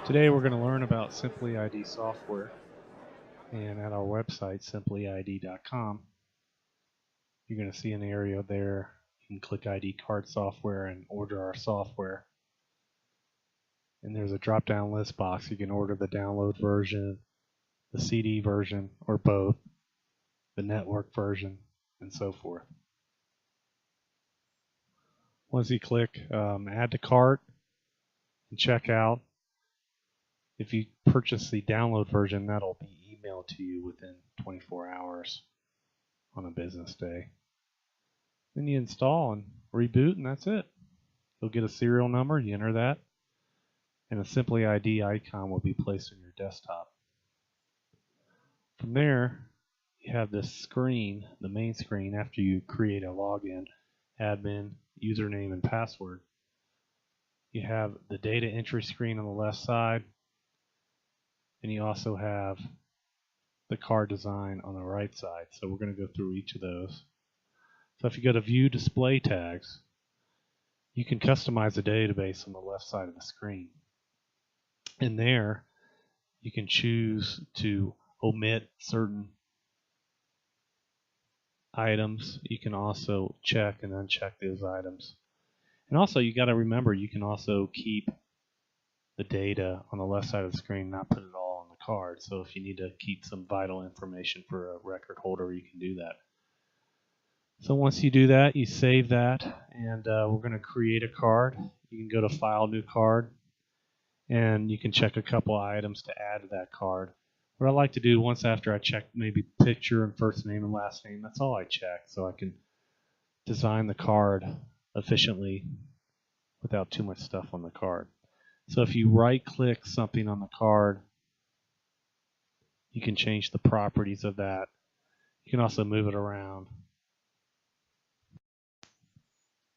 Today we're going to learn about Simply ID software, and at our website simplyid.com you're going to see an area there. You can click ID card software and order our software, and there's a drop down list box. You can order the download version, the CD version, or both, the network version, and so forth. Once you click add to cart and check out, if you purchase the download version, that'll be emailed to you within 24 hours on a business day. Then you install and reboot, and that's it. You'll get a serial number, you enter that, and a Simply ID icon will be placed on your desktop. From there, you have this screen, the main screen, after you create a login, admin, username, and password. You have the data entry screen on the left side, and you also have the card design on the right side. So we're going to go through each of those. So if you go to View Display Tags, you can customize the database on the left side of the screen. In there, you can choose to omit certain items. You can also check and uncheck those items. And also, you got to remember, you can also keep the data on the left side of the screen, not put it all on the card. So if you need to keep some vital information for a record holder, you can do that. So once you do that, you save that, and we're going to create a card. You can go to File, New Card, and you can check a couple items to add to that card. What I like to do once after I check maybe picture and first name and last name, that's all I check, so I can design the card efficiently without too much stuff on the card. So if you right-click something on the card, you can change the properties of that. You can also move it around.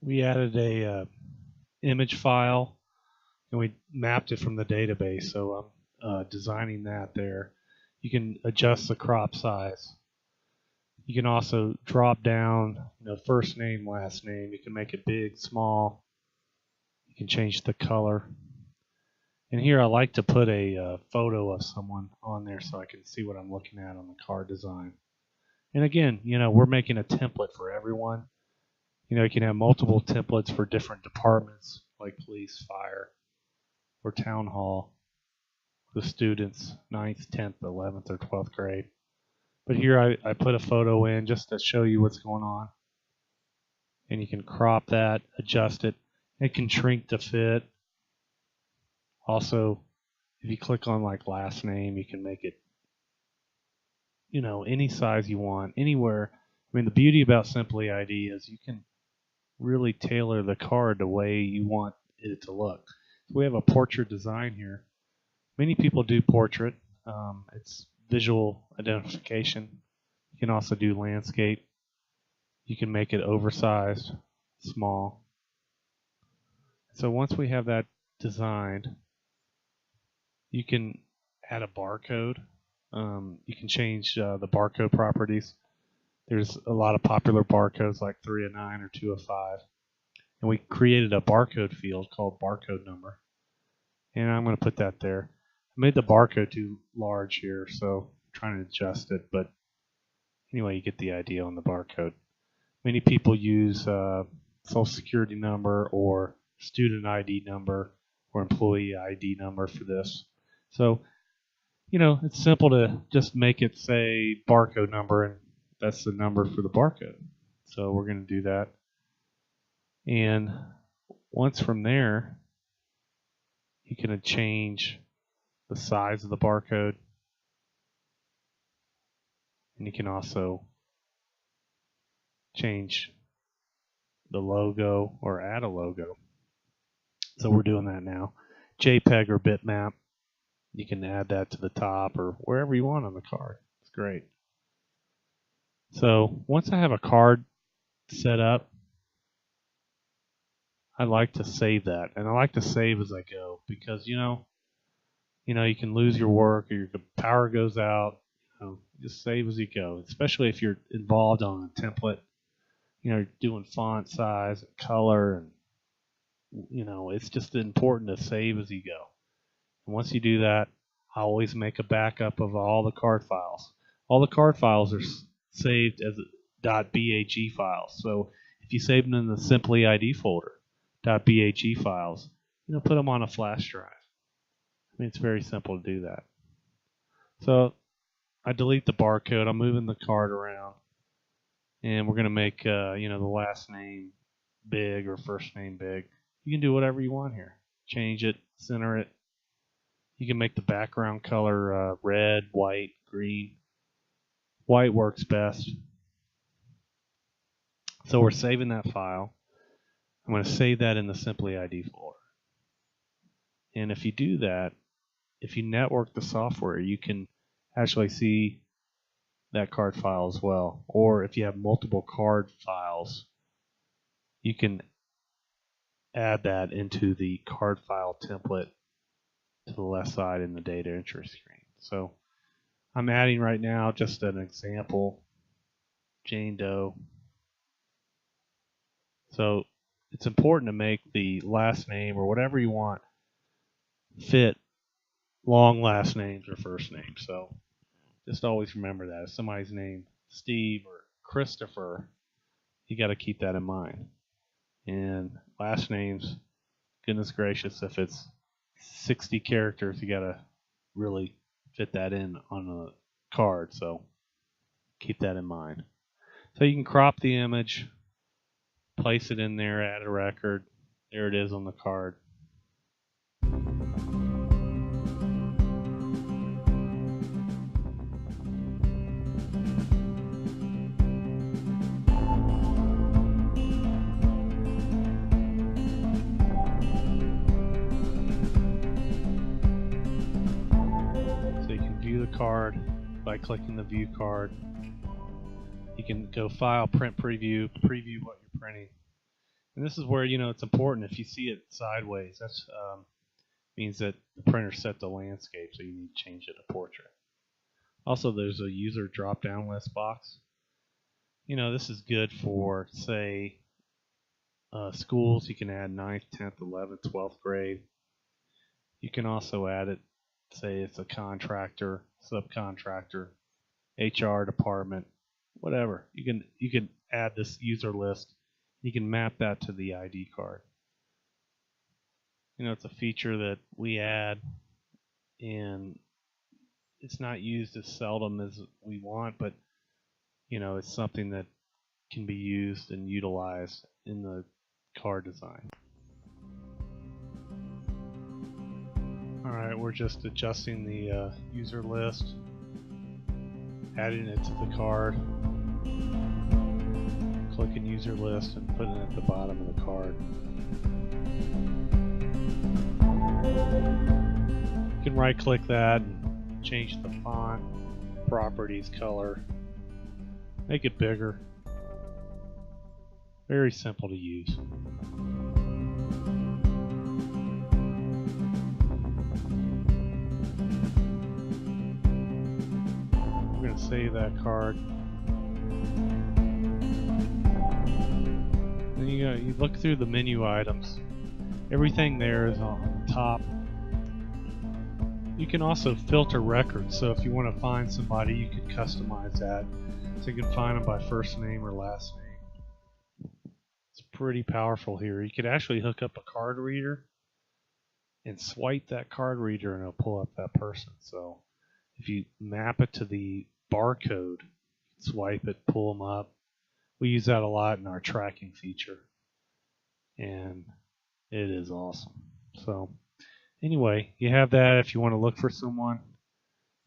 We added a image file, and we mapped it from the database, so I'm designing that there. You can adjust the crop size. You can also drop down, first name, last name. You can make it big, small. You can change the color. And here I like to put a photo of someone on there so I can see what I'm looking at on the card design. And again, we're making a template for everyone. You can have multiple templates for different departments like police, fire, or town hall, the students, 9th, 10th, 11th, or 12th grade. But here I put a photo in just to show you what's going on. And you can crop that, adjust it. It can shrink to fit. Also, if you click on like last name, you can make it, any size you want, anywhere. I mean, the beauty about Simply ID is you can really tailor the card the way you want it to look. So we have a portrait design here. Many people do portrait. It's visual identification. You can also do landscape. You can make it oversized, small. So once we have that designed, you can add a barcode. You can change the barcode properties. There's a lot of popular barcodes like 3 of 9 or 2 of 5. And we created a barcode field called barcode number. And I'm going to put that there. I made the barcode too large here, so I'm trying to adjust it. But anyway, you get the idea on the barcode. Many people use Social Security number or student ID number or employee ID number for this. So, it's simple to just make it say barcode number, and that's the number for the barcode. So we're going to do that. And once from there, you can change the size of the barcode. And you can also change the logo or add a logo. So we're doing that now. JPEG or bitmap. You can add that to the top or wherever you want on the card. It's great. So once I have a card set up, I like to save that. And I like to save as I go because, you can lose your work or your power goes out. Just save as you go, especially if you're involved on a template. Doing font size and color, and it's just important to save as you go. And once you do that, I always make a backup of all the card files. All the card files are saved as .bag files. So if you save them in the Simply ID folder, .bag files, put them on a flash drive. I mean, it's very simple to do that. So I delete the barcode. I'm moving the card around, and we're going to make the last name big or first name big. You can do whatever you want here. Change it, center it. You can make the background color red, white, green. White works best. So we're saving that file. I'm going to save that in the Simply ID folder. And if you do that, if you network the software, you can actually see that card file as well. Or if you have multiple card files, you can add that into the card file template to the left side in the data entry screen. So I'm adding right now just an example, Jane Doe. So it's important to make the last name or whatever you want fit long last names or first names. So just always remember that. If somebody's named Steve or Christopher, you got to keep that in mind. And last names, goodness gracious, if it's 60 characters, you got to really fit that in on a card. So keep that in mind. So you can crop the image, place it in there, add a record. There it is on the card. So you can view the card by clicking the view card. You can go file, print preview, preview what you're printing. And this is where, it's important. If you see it sideways, that means that the printer set the landscape, so you need to change it to portrait. Also, there's a user drop-down list box. This is good for, say, schools. You can add 9th, 10th, 11th, 12th grade. You can also add it, say it's a contractor, subcontractor, HR department, whatever. You can add this user list. You can map that to the ID card. It's a feature that we add, and it's not used as seldom as we want, but it's something that can be used and utilized in the card design. Alright, we're just adjusting the user list, adding it to the card, clicking user list and putting it at the bottom of the card. You can right click that and change the font, properties, color, make it bigger. Very simple to use. We're going to save that card. Then you look through the menu items. Everything there is on the top. You can also filter records, so if you want to find somebody, you can customize that. So you can find them by first name or last name. It's pretty powerful here. You could actually hook up a card reader and swipe that card reader and it'll pull up that person. So if you map it to the barcode, swipe it, pull them up. We use that a lot in our tracking feature, and it is awesome. So anyway, you have that. If you want to look for someone,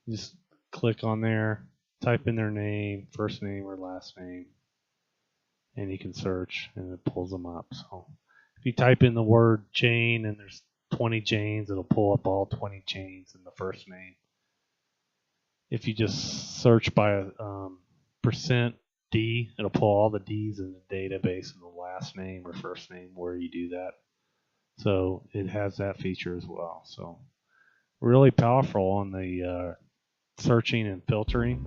you just click on there, type in their name, first name or last name, and you can search and it pulls them up. So if you type in the word Jane and there's 20 Janes, it'll pull up all 20 Janes in the first name. If you just search by %D, it'll pull all the D's in the database in the last name or first name where you do that. So it has that feature as well. So really powerful on the searching and filtering.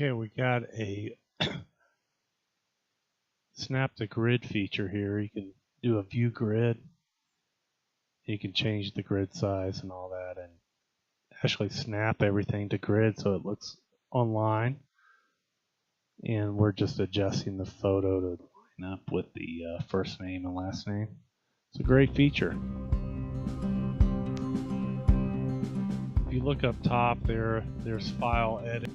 Okay, we got a snap to grid feature here. You can do a view grid. You can change the grid size and all that, and actually snap everything to grid so it looks online. And we're just adjusting the photo to line up with the first name and last name. It's a great feature. If you look up top there, there's file edit.